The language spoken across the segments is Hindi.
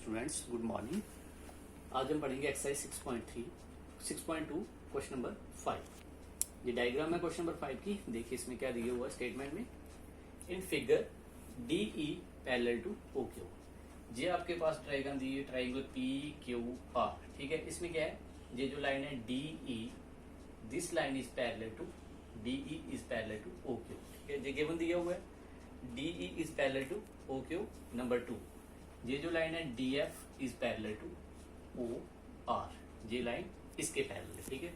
Students, good morning. आज हम पढ़ेंगे एक्सरसाइज 6.3 6.2 क्वेश्चन नंबर 5। ये डायग्राम है क्वेश्चन नंबर 5 की। देखिए इसमें क्या दिया हुआ है स्टेटमेंट में। In figure D E parallel to O Q. ये आपके पास ट्रायंगल दी है, ट्रायंगल पी क्यू आर। ठीक है, इसमें क्या है, ये जो लाइन है D E, this line is parallel to D E is parallel to O Q. ठीक है, ये गिवन दिया हुआ है D E is parallel to O Q. Number 2, ये जो लाइन है D F is parallel to O R, ये लाइन इसके पैरेलल है। ठीक है,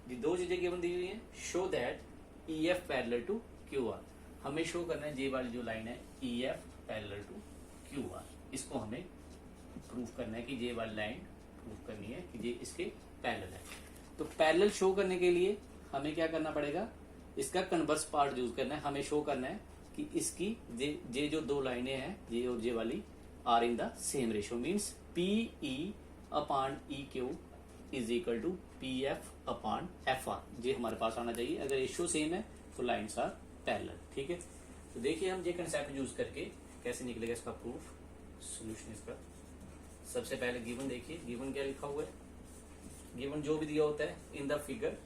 ये दो चीजें गिवन दी हुई हैं। Show that E F parallel to Q R. हमें शो करना है ये वाली जो लाइन है E F parallel to Q R, इसको हमें प्रूफ करना है कि ये वाली लाइन प्रूफ करनी है कि ये इसके पैरेलल है। तो पैरेलल शो करने के लिए हमें क्या करना पड़ेगा, इसका कन्वर्स पार्ट यूज करना है। हमें शो करना है कि इसकी ये जो दो लाइनें हैं, ये और ये वाली, are in the same ratio, means P E upon E Q is equal to P F upon F R. ये हमारे पास आना चाहिए। अगर रेशियो सेम है तो लाइन्स आर पैरेलल। ठीक है, तो देखिए हम ये कंसेप्ट यूज करके कैसे निकलेगा इसका प्रूफ, सोल्यूशन इसका। सबसे पहले गिवन देखिए, गिवन क्या लिखा हुआ है। गिवन जो भी दिया होता है इन द फिगर,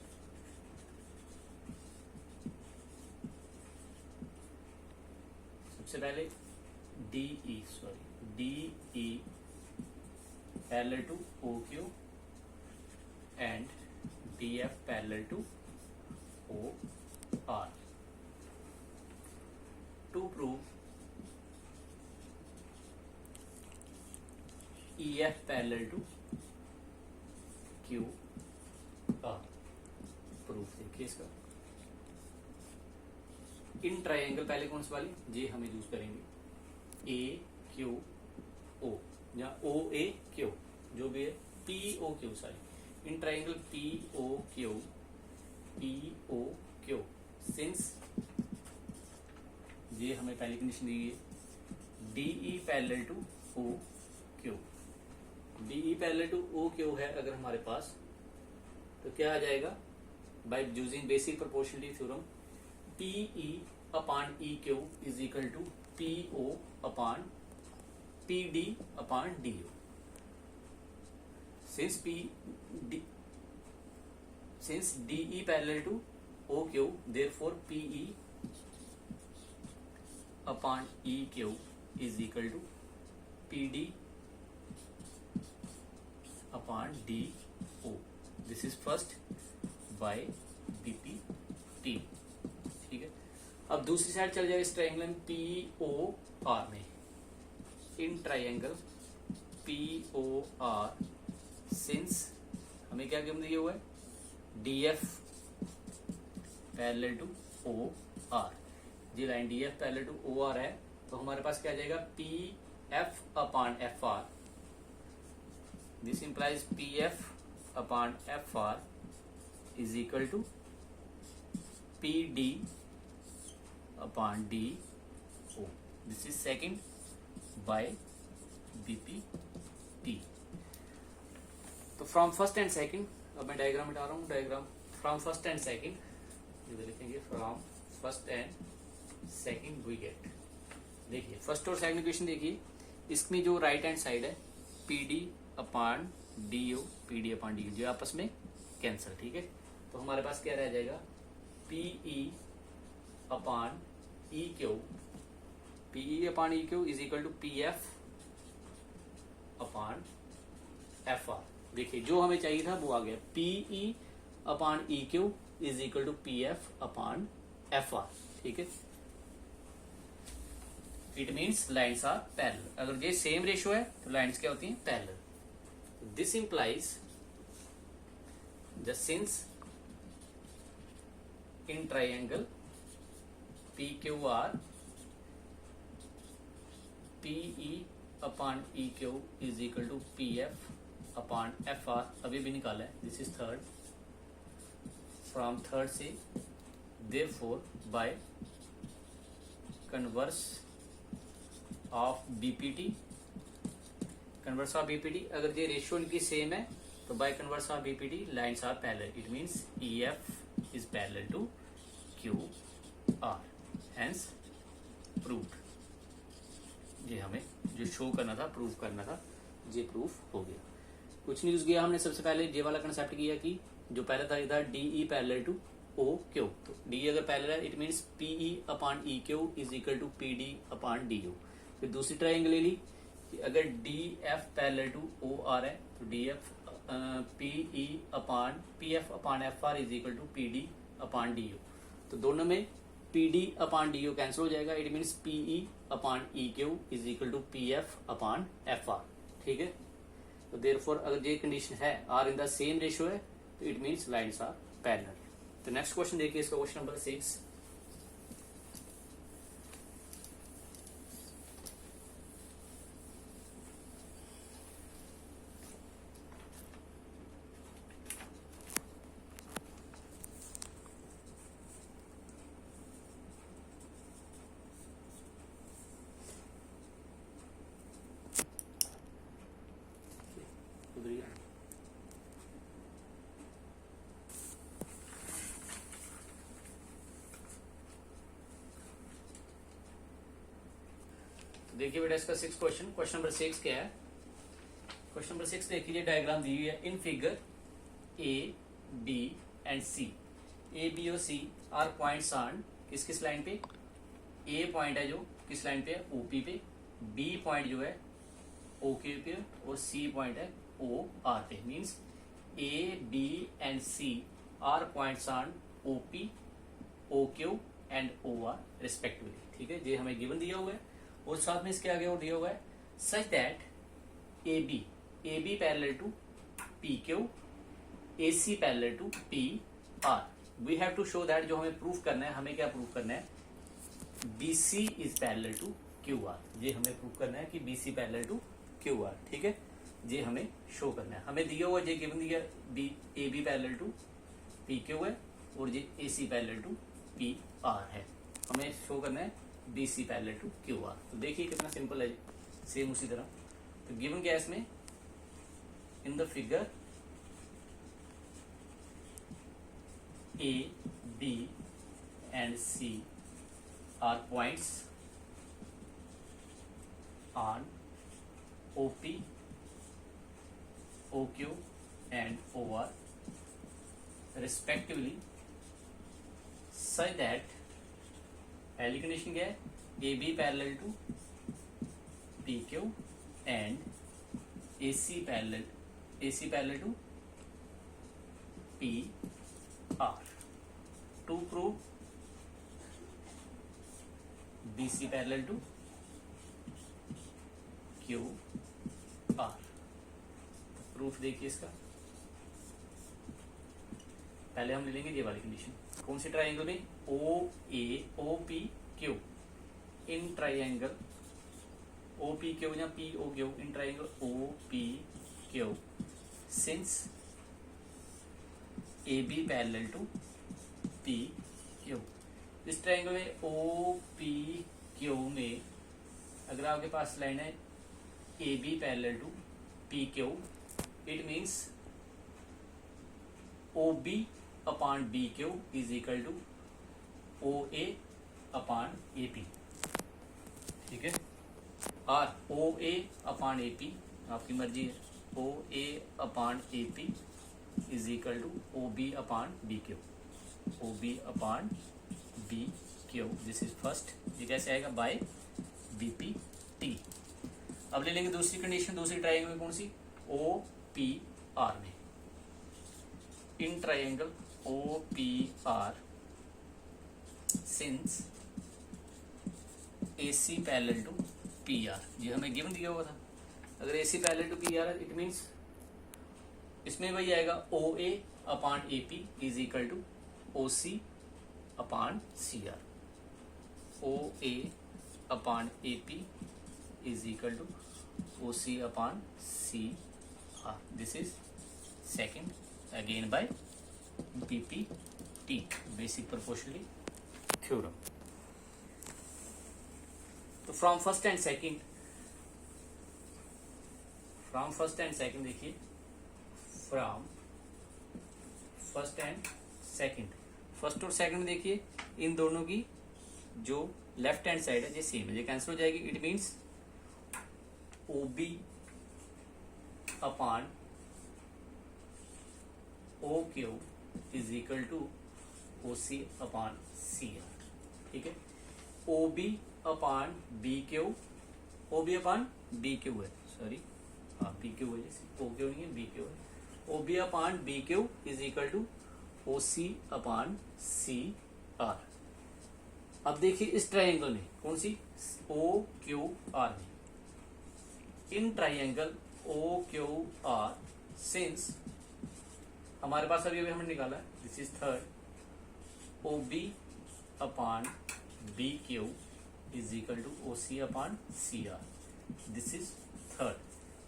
सबसे पहले D E parallel to O Q and D F parallel to O R. To prove E F parallel to Q R. Proof देखिए इसका। इन ट्रायंगल पहले कौन सी वाली, ये हमें यूज करेंगे ए क्यू ओ या ओ ए क्यू, जो भी है P O Q. Sorry, in triangle P O Q since ये हमें पहली कंडीशन दी है D E parallel to O Q. D E parallel to O Q है अगर हमारे पास, तो क्या आ जाएगा, by using basic proportionality theorem, P E upon E Q is equal to P O upon P D upon D O. Since D E parallel to O Q, therefore P E upon E Q is equal to P D upon D O. This is first by BP T. ठीक है, अब दूसरी साइड चल जाए इस ट्रायंगल पी ओ आर में। In triangle P O R, since हमें क्या गिवन दिया हुआ है, D F parallel to O R. ये line D F parallel to O R है, तो हमारे पास क्या आ जाएगा, P F upon F R. This implies P F upon F R is equal to P D upon D O. This is second by BP T. तो फ्रॉम फर्स्ट एंड सेकेंड, अब मैं डायग्राम हटा रहा हूं, diagram from first and second, इधर लिखेंगे from first and second we get. देखिए फर्स्ट और सेकंड इक्वेशन देखिए, इसमें जो राइट हैंड साइड है P D upon D O, P D upon D O, जो आपस में कैंसिल। ठीक है, तो हमारे पास क्या रह जाएगा, P E upon E Q, P E upon E Q is equal to P F upon F R. देखिए जो हमें चाहिए था वो आ गया, P E upon E Q is equal to P F upon F R. ठीक है, it means lines are parallel. अगर ये सेम रेशियो है तो लाइन्स क्या होती हैं, parallel. This implies the since in triangle P Q R, P E upon E Q is equal to P F upon F R. अभी भी निकाला है, this is third, from third से, therefore by converse of BPT, converse of BPT, अगर ये रेशियो इनकी सेम है तो by converse of BPT lines are parallel. It means E F is parallel to Q R, hence proved. ये हमें जो शो करना था, प्रूव करना था, ये प्रूफ हो गया। कुछ नहीं यूज किया हमने, सबसे पहले ये वाला कंसेप्ट किया कि जो पहला था ये था D E parallel to O Q. तो डी अगर पैरेलल है it means P E upon E Q is equal to P D upon D U. फिर दूसरी ट्राइंगल ले ली कि अगर D F parallel to O R है तो D F P E upon P F upon F R is equal to P D upon D U. तो दोनों में P D upon D you cancel हो जाएगा, it means P E upon E Q is equal to P F upon F R. ठीक है, तो देयरफॉर अगर ये कंडीशन है are in the same ratio है तो it means lines are parallel. तो नेक्स्ट क्वेश्चन देखिए, इसका क्वेश्चन नंबर 6। देखिए बेटा इसका 6 क्वेश्चन नंबर 6 क्या है। क्वेश्चन नंबर 6 देखिए, डायग्राम दी हुई है। In figure A B and C, A B और सी आर पॉइंट्स ऑन किस किस लाइन पे, ए पॉइंट है जो किस लाइन पे है, ओपी पे, बी पॉइंट जो है ओके पे और सी पॉइंट है ओ आर पे। Means A B and C are points on OP O Q and O R respectively. ठीक है, ये हमें गिवन दिया हुआ है और साथ में इसके आगे और दिया हुआ है such that A B parallel to P Q, A C parallel to P R. We have to show that, जो हमें प्रूफ करना है, हमें क्या प्रूफ करना है, B C is parallel to Q R. ये हमें प्रूफ करना है कि B C parallel to Q R. ठीक है, ये हमें शो करना है। हमें दिया हुआ ये गिवन दिया B A B parallel to P Q है और ये A C parallel to P R है। हमें शो करना है B C parallel to Q R. तो देखिए कितना सिंपल है, सेम उसी तरह। तो गिवन क्या है इसमें, in the figure A B and C are points on OP O Q and O R respectively such that, पहली कंडीशन क्या है, A B parallel to P Q and A C parallel to P R. To prove B C parallel to Q R. Proof देखिए इसका, पहले हम ले लेंगे ये वाली कंडीशन। कौन सी ट्राइंगल में, O A O P Q, in triangle O P Q या P O Q, in triangle O P Q, since A B parallel to P Q. इस ट्राइंगल में ओ पी क्यू में अगर आपके पास लाइन है A B parallel to P Q, it means O B upon B Q is equal to O A upon A P. ठीक है, और ओ ए अपॉन ए पी आपकी मर्जी है, O A upon A P is equal to O B upon B Q, O B upon B Q. This is first. ये कैसे आएगा, बाय बी पी टी। अब ले लेंगे दूसरी कंडीशन, दूसरी ट्राइंगल में कौन सी, ओ पी आर में, in triangle O P R since A C parallel to P R. ये हमें गिवन दिया हुआ था। अगर A C parallel to P R है इट मीन्स इसमें वही आएगा O A upon A P is equal to O C upon C R. O A upon A P is equal to O C upon C R. This is second, again by BPT, basic proportionality theorem. तो फ्रॉम फर्स्ट एंड सेकंड देखिए, from first and second, first और सेकंड में देखिए इन दोनों की जो लेफ्ट हैंड साइड है ये सेम है, ये कैंसिल हो जाएगी। It means O B upon O Q is equal to O C upon C R. ठीक है, O B upon B Q, O B upon B Q है, सॉरी हाँ बी क्यू है, जैसे ओ क्यू नहीं है बी क्यू है। O B upon B Q is equal to O C upon C R. अब देखिए इस ट्राइंगल में कौन सी, ओ क्यू आर में, in triangle O Q R since हमारे पास अभी हमने निकाला है, this is third, O B upon B Q is equal to O C upon C R, this is third,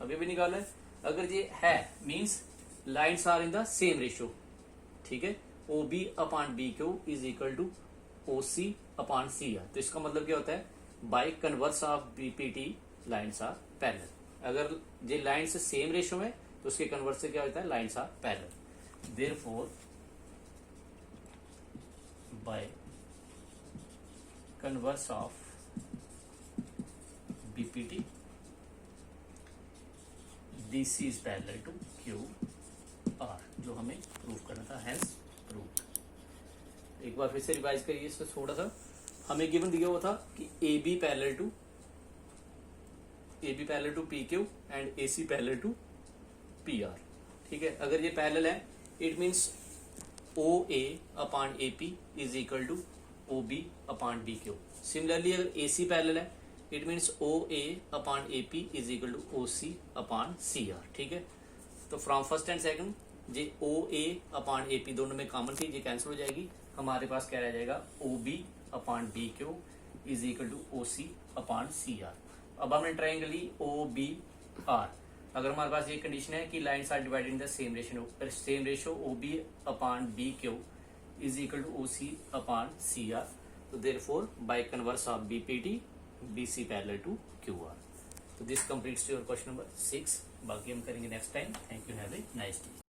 अभी भी निकाला है। अगर ये है means lines are in the same ratio. ठीक है, O B upon B Q is equal to O C upon C R, तो इसका मतलब क्या होता है, bye converse of BPT lines are parallel. अगर ये लाइन्स सेम रेशियो में तो उसके कन्वर्स से क्या होता है, lines are parallel. Therefore by converse of BPT this is parallel to Q R, जो हमें प्रूव करना था, हेंस प्रूव। एक बार फिर से रिवाइज करिए इसको थोड़ा सा। हमें गिवन दिया हुआ था कि A B parallel to P Q and A C parallel to P R. ठीक है, अगर ये पैरेलल है it means O A upon A P is equal to O B upon B Q. Similarly अगर ए सी पैरेलल है it means O A upon A P is equal to O C upon C R. ठीक है, तो from first and second J O A upon A P दोनों में कॉमन थी, ये कैंसिल हो जाएगी, हमारे पास क्या रह जाएगा, O B upon B Q is equal to O C upon C R. अब हमने ट्राइंगल ली ओ बी आर, अगर हमारे पास ये कंडीशन है कि lines are divided in the same ratio O B upon B Q is equal to O C upon C R, तो therefore by converse of BPT B C parallel to Q R. तो this completes your question number 6, बाकी हम करेंगे next time. Thank you, have a nice day.